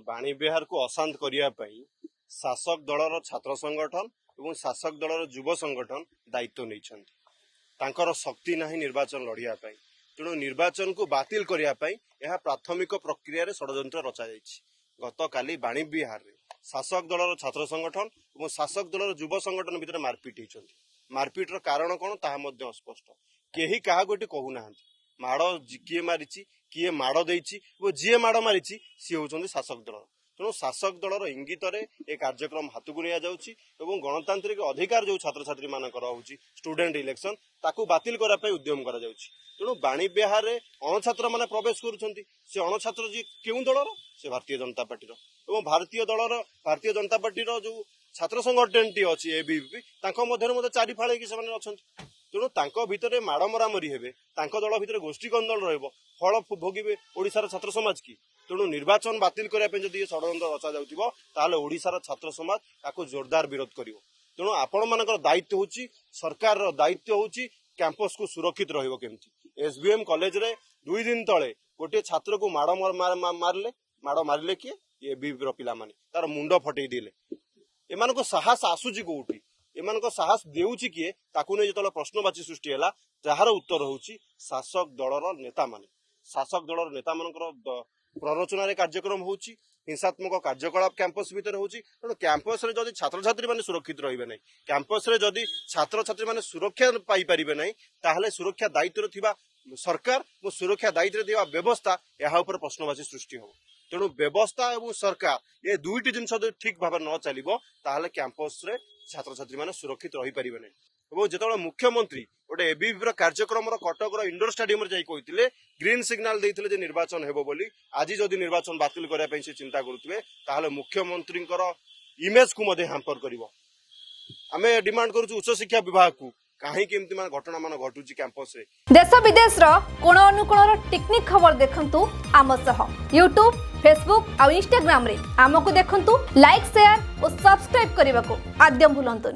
बाणीविहार को अशांत करने शासक दलर छात्र संगठन और शासक दलर युव संगठन दायित्व नहीं शक्ति ना निर्वाचन लड़िया तेणु निर्वाचन को बातिल करने यह प्राथमिक प्रक्रिया षड्यंत्र रचा गत काली बाणीविहार शासक दलर छात्र संगठन और शासक दलर युव संगठन भितर मारपिट होती मारपिटर कारण कौन ताहा अस्पष्ट केही क्या कहूना माड़ किए मारी किए माड़ जी माड़ मारी सी होती शासक दल तेणु शासक दलर इंगित ए कार्यक्रम हाथ को नहीं गणतांत्रिक अधिकार जो छात्र छात्री मानकर होची स्टूडेंट इलेक्शन ताकू बातिल करने उद्यम करा तेणु बाणीविहार अणछात्र मैंने प्रवेश कर अणछात्र जी क्यों दलर से भारतीय जनता पार्टी भारतीय जनता पार्टी जो छात्र संगठन टी अच्छी एबीवीपी चारि फाड़े तेणु भितर माड़ मरामरी हे दल भितर गोष्ठी कंदल रल भोगे ओडिशार छात्र समाज की तेणु निर्वाचन बातिल करने षड्यंत्र रचा जाऊे ओडिशार छात्र समाज ताको जोरदार विरोध कर तेणु आपण मान दायित्व हूँ सरकार दायित्व हूँ कैंपस को सुरक्षित रही एसबीएम कॉलेज रे 2 दिन तले गोटे छात्र को माड़ मारे किए एबीवीपी पिला माने तार मुंड फटई देले एमान को साहस आसूची कोठी एमान को साहस देउची किए ताकू नहीं जो प्रश्नवाची सृष्टि है जार उत्तर हूँ शासक दलर नेता माने शासक दलर नेता मान प्ररोचन कार्यक्रम हो हिंसात्मक कार्यकलाप कैंपस भीतर हो कैंपस रे जदि छात्र छात्री माने सुरक्षित रहिबे नहीं कैंपस रे जदि छात्र छात्री माने सुरक्षा पाई परिबे नहीं ताहले सुरक्षा दायित्व थिबा सरकार और सुरक्षा दायित्व थिबा व्यवस्था यहा ऊपर प्रश्नवाची सृष्टि हो तेणु व्यवस्था और सरकार ये दुईटी जिनस ठीक भाव न चलो ताहले कैंपस रे छात्र छात्री माने सुरक्षित रही परिबे नहीं और जो मुख्यमंत्री गोटे एबीवीपी कार्यक्रम कटक इंडोर स्टेडियम कहते ग्रीन सिग्नाल देते निर्वाचन हेबो बोली आज जदि निर्वाचन बातिल करने से चिंता करुवे ताहले मुख्यमंत्री इमेज को हैम्पर कर आम डिमांड करूँ उच्च शिक्षा विभाग को कहीं घटना मान घटुची कैंपस रे देश विदेश कोण अनुकोण टेक्निक खबर देखंतु आम सह यूट्यूब फेसबुक और इंस्टाग्राम रे आमको देखंतु लाइक शेयर और सब्सक्राइब करने को आद्यम भूलंतु।